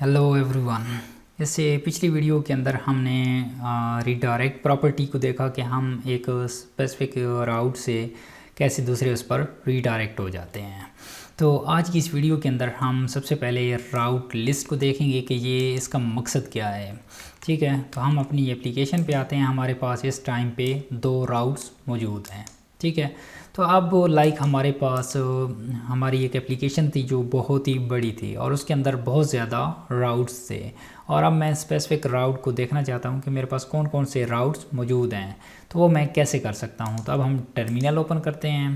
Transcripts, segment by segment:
Hello everyone. इससे पिछली video के अंदर हमने रीडायरेक्ट प्रॉपर्टी को देखा कि हम एक स्पेसिफिक राउट से कैसे दूसरे उस पर रीडायरेक्ट हो जाते हैं। तो आज की इस वीडियो के अंदर हम सबसे पहले राउट लिस्ट को देखेंगे कि ये इसका मकसद क्या है। ठीक है, तो हम अपनी एप्लीकेशन पे आते हैं। हमारे पास इस टाइम पे 2 राउट्स मौजूद हैं। ठीक है, तो अब लाइक हमारे पास हमारी एक एप्लीकेशन थी जो बहुत ही बड़ी थी और उसके अंदर बहुत ज़्यादा राउट्स थे, और अब मैं स्पेसिफिक राउट को देखना चाहता हूँ कि मेरे पास कौन कौन से राउट्स मौजूद हैं। तो वो मैं कैसे कर सकता हूँ। तो अब हम टर्मिनल ओपन करते हैं।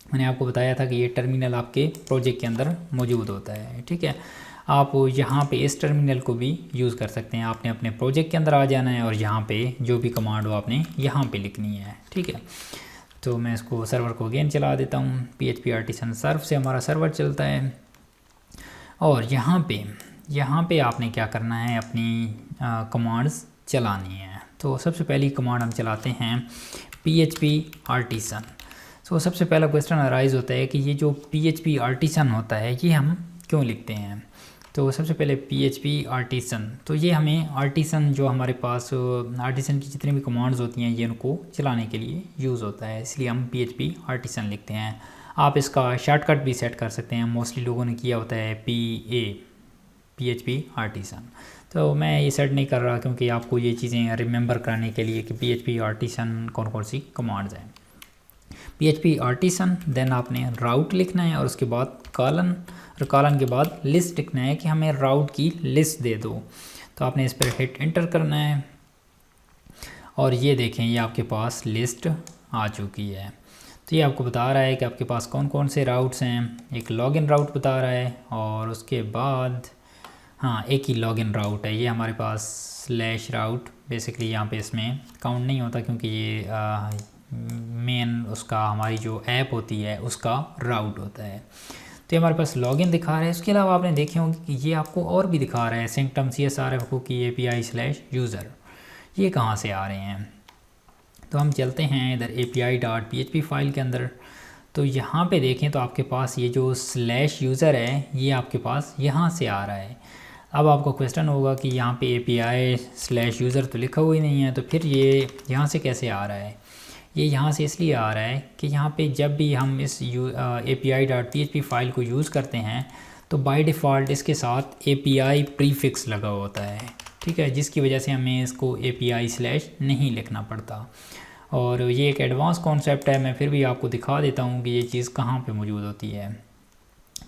मैंने आपको बताया था कि ये टर्मिनल आपके प्रोजेक्ट के अंदर मौजूद होता है। ठीक है, आप यहाँ पे इस टर्मिनल को भी यूज़ कर सकते हैं। आपने अपने प्रोजेक्ट के अंदर आ जाना है और यहाँ पे जो भी कमांड हो आपने यहाँ पे लिखनी है। ठीक है, तो मैं इसको सर्वर को अगेन चला देता हूँ। PHP आर्टिसन सर्व से हमारा सर्वर चलता है। और यहाँ पे आपने क्या करना है, अपनी कमांड्स चलानी है। तो सबसे पहली कमांड हम चलाते हैं PHP आर्टिसन। तो सबसे पहला क्वेश्चन अराइज होता है कि ये जो PHP आर्टिसन होता है ये हम क्यों लिखते हैं। तो सबसे पहले PHP आर्टिसन, तो ये हमें आर्टिसन जो हमारे पास आर्टिसन की जितनी भी कमांड्स होती हैं ये उनको चलाने के लिए यूज़ होता है, इसलिए हम PHP आर्टिसन लिखते हैं। आप इसका शॉर्टकट भी सेट कर सकते हैं। मोस्टली लोगों ने किया होता है PHP आर्टिसन। तो मैं ये सेट नहीं कर रहा क्योंकि आपको ये चीज़ें रिमेंबर कराने के लिए कि PHP आर्टिसन कौन कौन सी कमांड्स हैं। PHP आर्टिसन, देन आपने राउट लिखना है और उसके बाद कॉलन, और कॉलन के बाद लिस्ट लिखना है कि हमें राउट की लिस्ट दे दो। तो आपने इस पर हिट एंटर करना है और ये देखें ये आपके पास लिस्ट आ चुकी है। तो ये आपको बता रहा है कि आपके पास कौन कौन से राउट्स हैं। एक लॉगिन राउट बता रहा है और उसके बाद हाँ एक ही लॉगिन राउट है। ये हमारे पास स्लैश राउट, बेसिकली यहाँ पे इसमें काउंट नहीं होता क्योंकि ये मेन उसका हमारी जो ऐप होती है उसका राउट होता है। तो ये हमारे पास लॉगिन दिखा रहा है। इसके अलावा आपने देखे होंगे कि ये आपको और भी दिखा रहा है सिंकटम CSRF की API/यूज़र। ये कहाँ से आ रहे हैं। तो हम चलते हैं इधर API.php फाइल के अंदर। तो यहाँ पे देखें तो आपके पास ये जो /यूज़र है ये आपके पास यहाँ से आ रहा है। अब आपको क्वेश्चन होगा कि यहाँ पे API/यूज़र तो लिखा हुआ ही नहीं है, तो फिर ये यहाँ से कैसे आ रहा है। ये यहाँ से इसलिए आ रहा है कि यहाँ पे जब भी हम इस API.php फाइल को यूज़ करते हैं तो बाय डिफ़ॉल्ट इसके साथ API प्रीफिक्स लगा होता है। ठीक है, जिसकी वजह से हमें इसको API/ नहीं लिखना पड़ता। और ये एक एडवांस कॉन्सेप्ट है, मैं फिर भी आपको दिखा देता हूँ कि ये चीज़ कहाँ पे मौजूद होती है।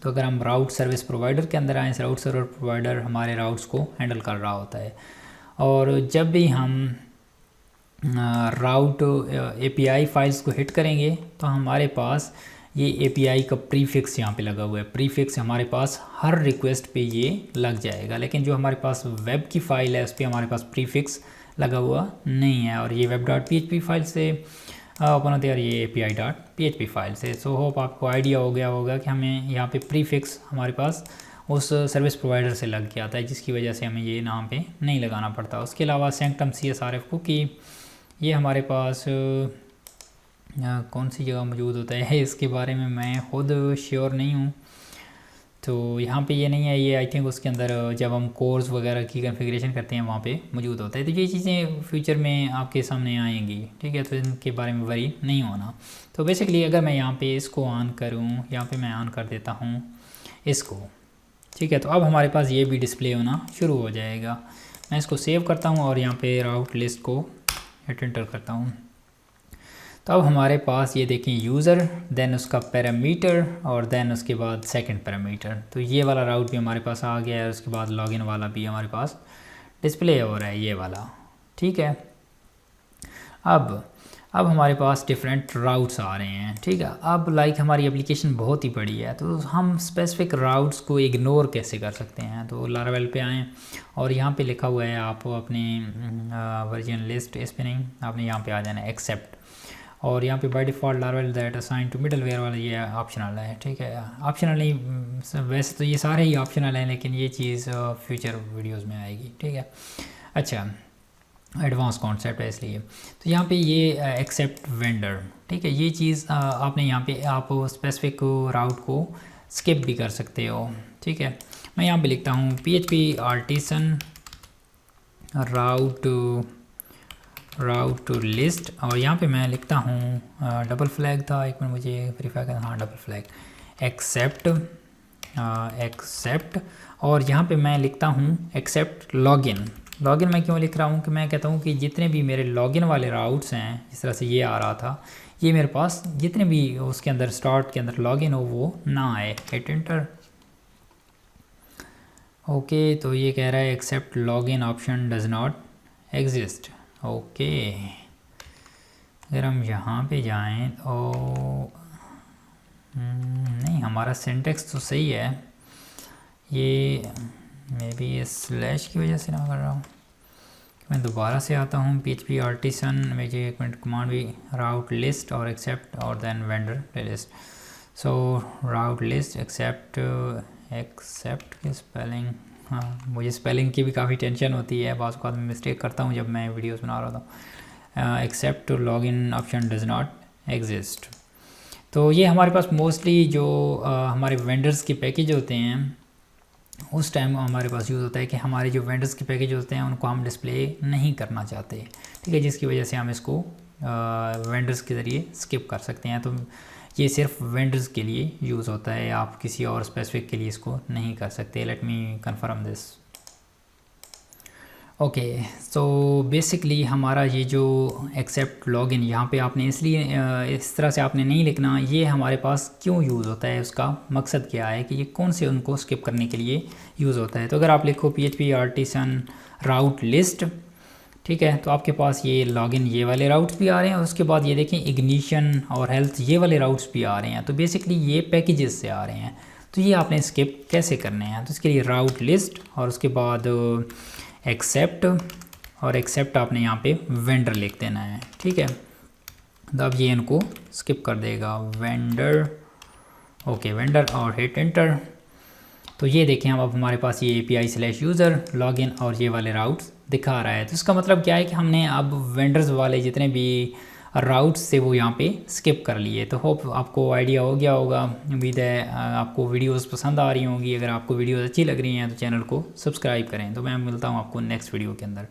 तो अगर हम राउट सर्विस प्रोवाइडर के अंदर आएँ, राउट सर्वर प्रोवाइडर हमारे राउट्स को हैंडल कर रहा होता है। और जब भी हम राउट API फाइल्स को हिट करेंगे तो हमारे पास ये API का प्रीफिक्स यहाँ पे लगा हुआ है। प्रीफिक्स हमारे पास हर रिक्वेस्ट पे ये लग जाएगा, लेकिन जो हमारे पास वेब की फ़ाइल है उस पर हमारे पास प्रीफिक्स लगा हुआ नहीं है। और ये web.php फाइल से ओपन होती है और ये API.php फाइल से। सो होप आपको आइडिया हो गया होगा कि हमें यहाँ पे प्रीफिक्स हमारे पास उस सर्विस प्रोवाइडर से लग के आता है, जिसकी वजह से हमें ये नाम पे नहीं लगाना पड़ता। उसके अलावा सैंक्टम CSRF की ये हमारे पास कौन सी जगह मौजूद होता है इसके बारे में मैं खुद श्योर नहीं हूँ। तो यहाँ पे ये नहीं है, ये आई थिंक उसके अंदर जब हम कोर्स वगैरह की कॉन्फ़िगरेशन करते हैं वहाँ पे मौजूद होता है। तो ये चीज़ें फ्यूचर में आपके सामने आएंगी। ठीक है, तो इनके बारे में वरी नहीं होना। तो बेसिकली अगर मैं यहाँ पे इसको ऑन करूँ, यहाँ पे मैं ऑन कर देता हूँ इसको। ठीक है, तो अब हमारे पास ये भी डिस्प्ले होना शुरू हो जाएगा। मैं इसको सेव करता हूँ और यहाँ पे राउट लिस्ट को हिट एंटर करता हूँ। तो अब हमारे पास ये देखें यूज़र, देन उसका पैरामीटर और देन उसके बाद सेकंड पैरामीटर। तो ये वाला राउट भी हमारे पास आ गया है। उसके बाद लॉगिन वाला भी हमारे पास डिस्प्ले हो रहा है, ये वाला। ठीक है, अब हमारे पास डिफरेंट राउट्स आ रहे हैं। ठीक है, अब लाइक हमारी एप्लीकेशन बहुत ही बड़ी है तो हम स्पेसिफिक राउट्स को इग्नोर कैसे कर सकते हैं। तो लारावेल पे आएँ और यहाँ पे लिखा हुआ है आप अपने वर्जन लिस्ट, इस पे नहीं, आपने यहाँ पे आ जाना है एक्सेप्ट। और यहाँ पे by default Laravel that assign to middleware वाला ये ऑप्शनल है। ठीक है, ऑप्शनल नहीं, वैसे तो ये सारे ही ऑप्शनल हैं लेकिन ये चीज़ फ्यूचर वीडियोज़ में आएगी। ठीक है, अच्छा एडवांस कॉन्सेप्ट है इसलिए। तो यहाँ पे ये एक्सेप्ट वेंडर, ठीक है, ये चीज़ आपने यहाँ पे आप स्पेसिफिक राउट को स्किप भी कर सकते हो। ठीक है, मैं यहाँ पे लिखता हूँ PHP आर्टिसन राउट लिस्ट, और यहाँ पे मैं लिखता हूँ डबल फ्लैग था, एक मिनट मुझे वेरीफाई करना, हाँ डबल फ्लैग, एक्सेप्ट, और यहाँ पे मैं लिखता हूँ एक्सेप्ट लॉगिन। लॉगिन मैं क्यों लिख रहा हूँ कि मैं कहता हूँ कि जितने भी मेरे लॉगिन वाले राउट्स हैं, जिस तरह से ये आ रहा था, ये मेरे पास जितने भी उसके अंदर स्टार्ट के अंदर लॉगिन हो वो ना आए। Hit enter. ओके, तो ये कह रहा है except login option does not exist. Okay, अगर हम यहाँ पे जाएं तो नहीं, हमारा सिंटेक्स तो सही है, ये मे बी ये स्लैश की वजह से ना कर रहा हूँ। मैं दोबारा से आता हूँ PHP आर्टिसन में, जो एक मिनट कमांड भी राउट लिस्ट और एक्सेप्ट और देन वेंडर प्लेलिस्ट। सो राउट लिस्ट एक्सेप्ट की स्पेलिंग, हाँ मुझे स्पेलिंग की भी काफ़ी टेंशन होती है, बाज़ मैं मिस्टेक करता हूँ जब मैं वीडियोस बना रहा था। Except login option does not exist. तो ये हमारे पास मोस्टली जो हमारे वेंडर्स के पैकेज होते हैं उस टाइम हमारे पास यूज़ होता है कि हमारे जो वेंडर्स के पैकेज होते हैं उनको हम डिस्प्ले नहीं करना चाहते। ठीक है, जिसकी वजह से हम इसको वेंडर्स के ज़रिए स्किप कर सकते हैं। तो ये सिर्फ वेंडर्स के लिए यूज़ होता है, आप किसी और स्पेसिफिक के लिए इसको नहीं कर सकते। Let me confirm this. Okay, so basically हमारा ये जो एक्सेप्ट लॉगिन यहाँ पे आपने इसलिए इस तरह से आपने नहीं लिखना, ये हमारे पास क्यों यूज़ होता है, उसका मकसद क्या है कि ये कौन से उनको स्किप करने के लिए यूज़ होता है। तो अगर आप लिखो PHP आर्टिसन राउट लिस्ट, ठीक है, तो आपके पास ये लॉगिन ये वाले राउट्स भी आ रहे हैं, और उसके बाद ये देखें इग्निशन और हेल्थ ये वाले राउट्स भी आ रहे हैं। तो बेसिकली ये पैकेजेस से आ रहे हैं, तो ये आपने स्किप कैसे करने हैं। तो इसके लिए राउट लिस्ट और उसके बाद एक्सेप्ट, और एक्सेप्ट आपने यहाँ पे वेंडर लिख देना है। ठीक है, तो अब ये इनको स्किप कर देगा वेंडर। ओके, वेंडर और हिट एंटर। तो ये देखें अब हमारे पास ये API/यूज़र लॉगिन और ये वाले राउट्स दिखा रहा है। तो इसका मतलब क्या है कि हमने अब वेंडर्स वाले जितने भी राउट्स से वो यहाँ पे स्किप कर लिए। तो होप आपको आइडिया हो गया होगा। उम्मीद है आपको वीडियोस पसंद आ रही होंगी। अगर आपको वीडियोस अच्छी लग रही हैं तो चैनल को सब्सक्राइब करें। तो मैं मिलता हूँ आपको नेक्स्ट वीडियो के अंदर।